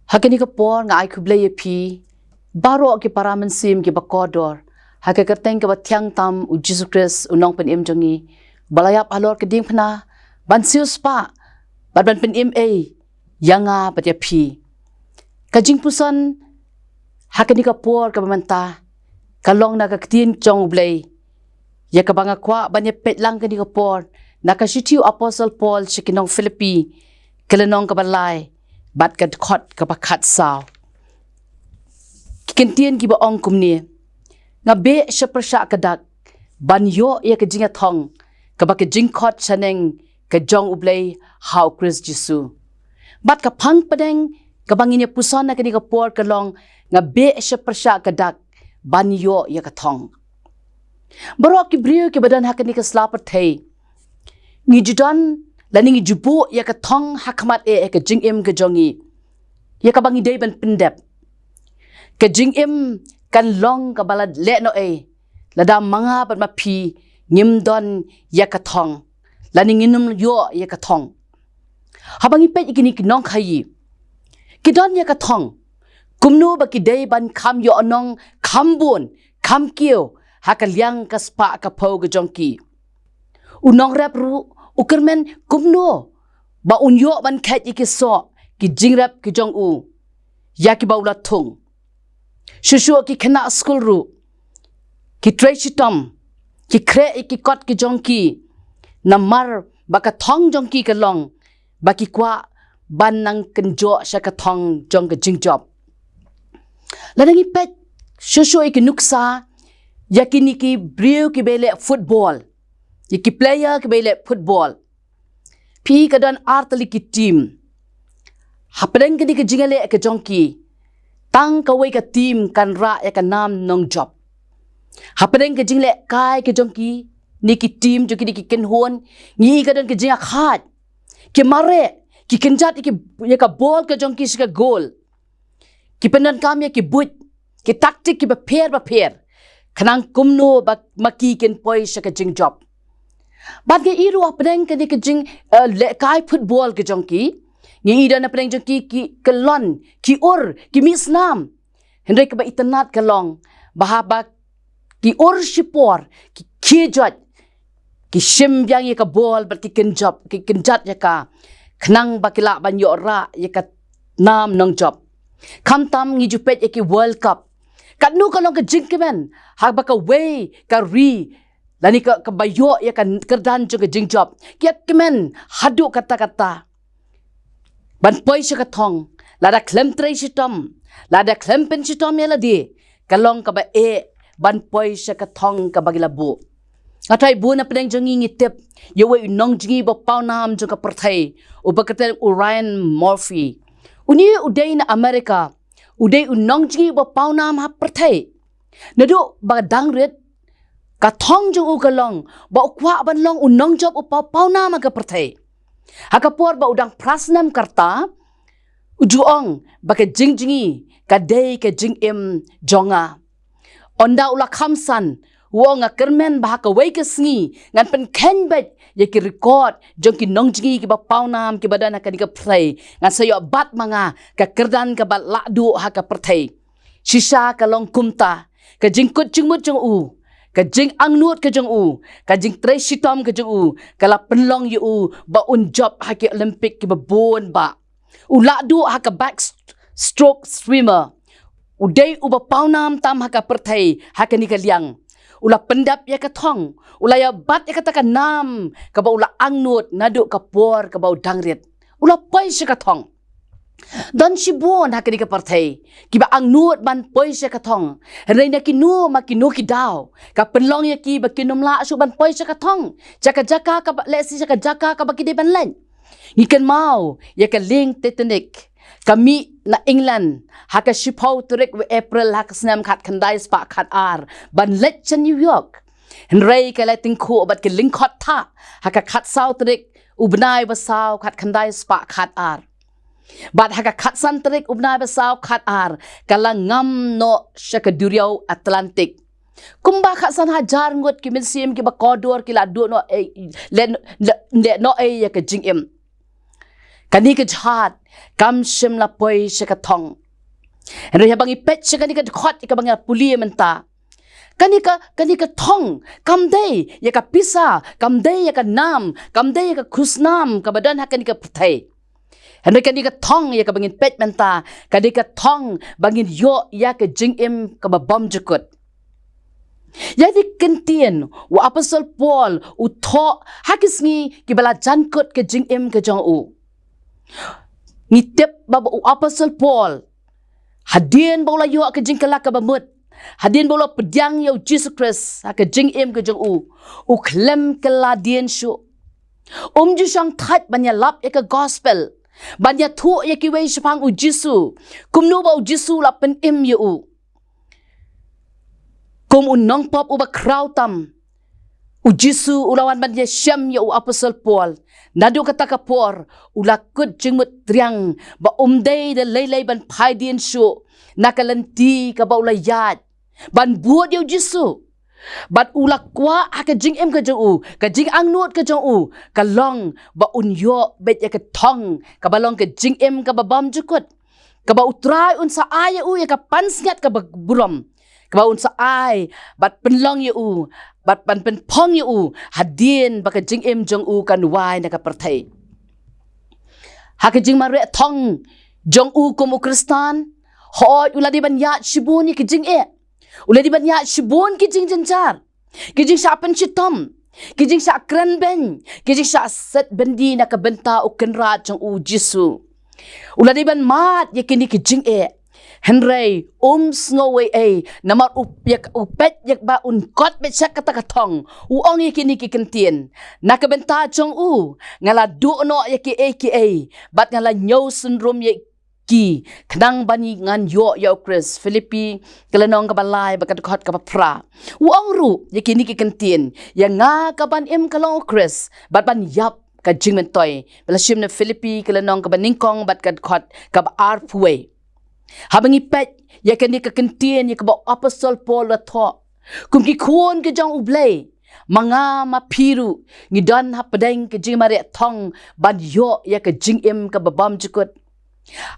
Hakani ka por nga ai kublay pi baro ki paraman sim ki bakodor hakakerteng ka batyang tam u Jesus Christ unong pen im jongi balayap alor ke ding phna bansius pa ban pen im a yanga patya pi kajing pusan hakani ka por ka manta kalong na ka tin chong blay ya ka banga kwa banya petlang kani ka por nakashitiu apostle Paul shikinong Philippi kelenong ka balay bat ka khot ka pakhat saw kintien ki ba ong kumni nga be shaprasha kadak banyo ya ka jinga thong ka ba ka jingkhot chaneng ka jong ublay how Christ Jesu bat ka phang padeng ka bangin ya puson na kani ka por ka long nga be shaprasha kadak banyo ya ka thong baro ki brio ki badan hakani ka slapat thei ngi judan laning jubu ya ka thong hakmat e ka jing im ka jongi ya ka bangi dei ban pindep ka jing im kan long ka balad le no e lada manga ban ma phi ngim don ya ka thong laning inum yo ya ka thong habangi pe ikini ki nong khayi ki don ya ka thong kumnu ba ki dei ban kham yo anong khambun kham kio hakalyang ka spa ka pho ga jongki unong rap ru ukermen kumno ba unyo ban khat iki so ki jingrap ki jong u ya ki baula thung shushu ki khana school ru ki trechitom ki kre iki kot ki jong ki namar ba ka thong jong ki ka long ba ki kwa ban nang kenjo sha ka thong jong ka jingjob ladangi pet shushu iki nuksa yakini ki brio ki bele football ki player ke bele football pi kadan artali ki team hapeng ke di ke jingale ke jongki tang ka wei ka team kan ra ya ka nam nong job hapeng ke jingle kai ke jongki ni ki team jo ki ken hon ngi kadan ke jinga khat ke mare ki kenjat ki ya ka ball ke jongki ska goal ki penan kam ya ki but ki taktik ki ba pher khanang kumno ba maki ken poi ska jing job bat ke iru apeng ke dik jing le kai football ke jongki ngi ida na apeng jongki ki kelon ki ur ki misnam hendai ke ba itanat kalong bahaba ki ur shipor ki khijat ki shim yang ye ka ball bat ki kenjob ki kenjat ya ka khnang bakila banyo ra ye ka nam nong job kham tam ngi jupet ye ki world cup katnu kalong ke jing kemen ha ba ka way ka ri lani ka bayo ya kan kerdan jo ke jing job kiat kemen hadu kata-kata ban poi sha ka thong lada klem tre shitom lada klem pen shitom ya ladi kalong ka ba e ban poi sha ka thong ka bagila bu atai bu na peng jongi ngi tep ye we nong jingi ba pau nam jo ka perthai u ba kate Ryan Murphy uni udai na America udai nong jingi ba pau nam ha perthai nadu ba dang ret ka thong jung u kalong ba kwa ban long unong job u pau na ma ka perthai hakapor ba udang prasnam karta ujuong ba ka jingjingi ka dei ka jing im jonga onda ula khamsan wonga kermen ba ka wei ka sngi ngan pen ken bet ye ki record jong ki nong jingi ki ba pau nam ki badana ka ni ka play ngan sayo bat manga ka kerdan ka ba la du ha ka perthai shisha ka long kumta ka jingkut jingmut jong u ka jing angnut ka jong u ka jing tre shitom ka jong u kala penlong yu u ba un job ha ki olympic ki ba bon ba u la du ha ka backstroke swimmer u dei u ba paunam tam ha ka perthai ha ka ni ka liang ula pendap ya ka thong ula ya bat ya ka ta ka nam ka ba ula angnut nadu ka por ka ba dangret ula pai sha ka thong dan shibon hakani ka parthai ki ba ang nuot ban poi sha ka thong reina ki nu ma ki nu ki daw ka penlong ya ki ba kinum la su ban poi sha ka thong jaka ka ba le si jaka ka ba ki de ban len ngiken mau ya ka link titanic kami na England haka shipau turek we April haka snam khat khandai spa khat ar ban let cha New York henrei ka letting khu bat ki link khot tha haka khat south turek ubnai ba saw khat khandai spa khat ar bat haka khat san trek ubna basaw khat ar kala ngam no shaka duriau Atlantic kumba khat san hajar ngot ki min sim ki ba kodor ki la du no le no e ya ka jing em Kani ka jahat kam shem la poi she ka thong. Henry habang ipet she kani ka khot ka bang puli menta. Kani ka thong kam day ya ka pisa kam day ya ka nam kam day ya ka khusnam ka badan ha kani ka pthai. Henry kani ka thong ya ka bangin pet menta kani ka thong bangin yo ya ka jing im ka babam jukut. Jadi kentien wa Apostle Paul u tho hakisngi ki bala jankut ke jing im ke jong u. Ni tep baba u Apostle Paul hadien bola yo ke jing kala ka bamut. Hadien bola pedang yo Jesus Christ ke jing im ke jong u. U klem kala dien shu. Ju sang that banya lap ya ke gospel. Banya thu ya ki wei shpang u Jisu. Kumno ba u Jisu la pen im yo u. Kum unong pop uba krautam. U Jisu ulawan ban Yeshem ya u Apostle Paul. Nadu kata kapor ulakut jingmut triang ba umday de lay ban paidien shu nakalanti ka ba ulayat ban buat ya u Jisu. Bat ulakwa ka jing em ka jong u ka jing ang nuot ka jong u ka long ba unyo bet ya ka thong ka balong ka jing em ka babam jukut ka ba utrai un sa aya u ya ka pansngat ka ba buram. Kaba unsa ay bat penlong yu bat pan penpong yu hadien baka jing em jong u kan wai na kapartay haka jing mare thong jong u kum Kristan hoy uladi ban ya shibun ki jing e uladi ban ya shibun ki jing janjar ki jing sa pen chitom ki jing sa kran ben ki jing sa set bendi na kabenta u kenra jong u Jisu uladi ban mat yakini ki jing e Henry snoway namar upyak upet yak ba unkot bet sak kata katong uong yakini ki kentien nakabenta chong u ngala du no yaki bat ngala nyaw syndrome ki knang bani ngan yo Chris Philippi kalanong kabalay bakat khot kapapra uong ru yakini ki kentien yang nga kaban im kalong Chris bat ban yap ka jingmentoy belashim na Philippi kalanong kabaningkong bat kad khot kab arpway habang ipet ya kani ka kentien ya ka Apostle Paul la tho kum ki khon ke jong ublay mga mapiru ngidan ha padeng ke jing mare thong ban yo ya ka jing em ka babam jukut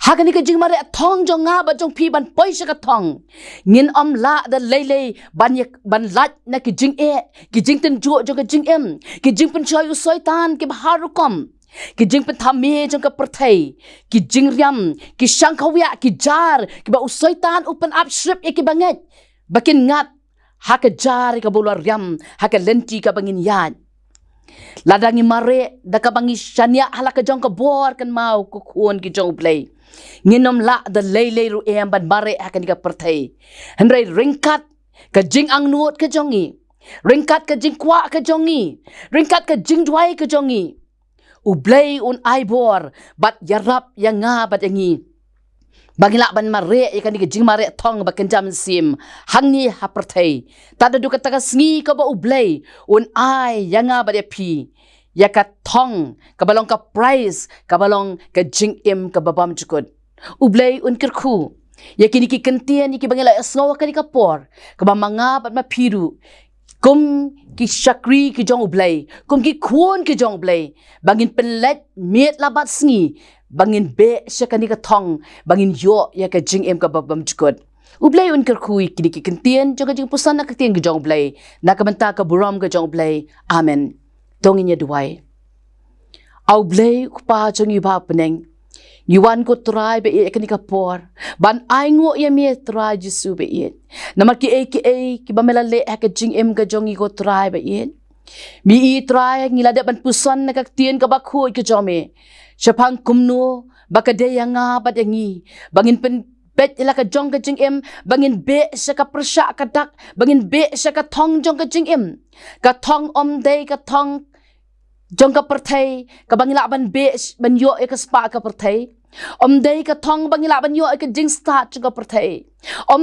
hagani ka jing mare thong jong nga ba jong pi ban poisa ka thong ngin la da lele ban yak ban lat na ki jing ki jing ten jo jong ka jing em ki jing pen choy u soitan ki baharukom ki jing pen thame jong ka perthai ki jing riam ki shangkhawya ki jar ki ba usoitan open up strip ki banget bakin ngat haka jar ka bolar riam haka lenti ka bangin yan ladangi mare da ka bangi shanya halaka jong ka bor kan mau ku khon ki jong play nginom la da lele ru em ban mare haka ni ka perthai henry ringkat ka jing ang nuot ka jongi ringkat ka jing kwa ka jongi ringkat ka jing dwai ka jongi ublay un aibor bat yarap yang nga bat yangi bagila ban mare ikan di jing mare thong ba kenjam sim hangni haperthai tada du kata sngi ka ba ublay un ai yang nga bat pi ya ka thong ka balong ka price ka balong ka jing im ka babam jukut ublay un kirkhu ya kini ki kentien ki bangila sngo ka ni ka por ka ba manga bat mapiru kum ki shakri ki jong ublay kum ki khon ki jong ublay bangin penlet met labat sngi bangin be shakani ka thong bangin yo ya ka jing em ka babam jukut ublay un kerkhui ki ki kentien jong ka jing pusan na ka tien ki jong ublay na ka banta ka buram ka jong ublay amen tongin ya duwai au ublay pa jong iba peneng Yuan ko try be kani ka por ban ai ngo ya mi try Jisu be it namar ki ki ba melale ka jing em ka jongi ko try be it mi I try ngila de ban pusan na ka tien ka ba khoi ka jome shapang kumno baka de yanga ba dengi bangin pen bet ila ka jong ka jing em bangin be sa ka prasha ka dak bangin be sa ka thong jong ka jing em ka thong de ka thong jong ka perthai ka bangila ban be ban yo ka spa ka perthai dei ka thong bangila ban yo ka jing start jong ka perthai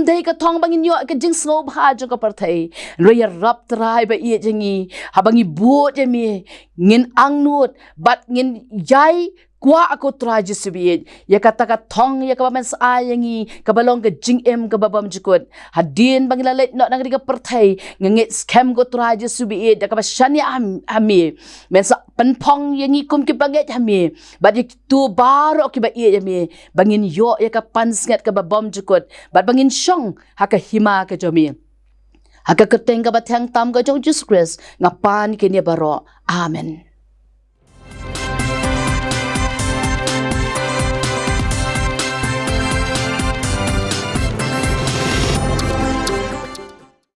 dei ka thong bangin yo ka jing snow bha jong ka perthai roya rap trai ba I jingi habangi buot mi ngin angnut bat ngin yai kwa aku tra Jesu biit ya kata ka thong ya ka men sayangi ka balong ka jing em ka babam jukut hadin bangila let no nang ka perthai ngengit scam go tra Jesu biit ya ka shani ami men sa penpong yangi kum ki baget ami bad tu baro ki ba iya mi bangin yo ya ka pansnget ka babam jukut bad bangin shong ha ka hima ka jomi ha ka keteng ka bathang tam ka jong Jesus Christ ngapan kini baro amen.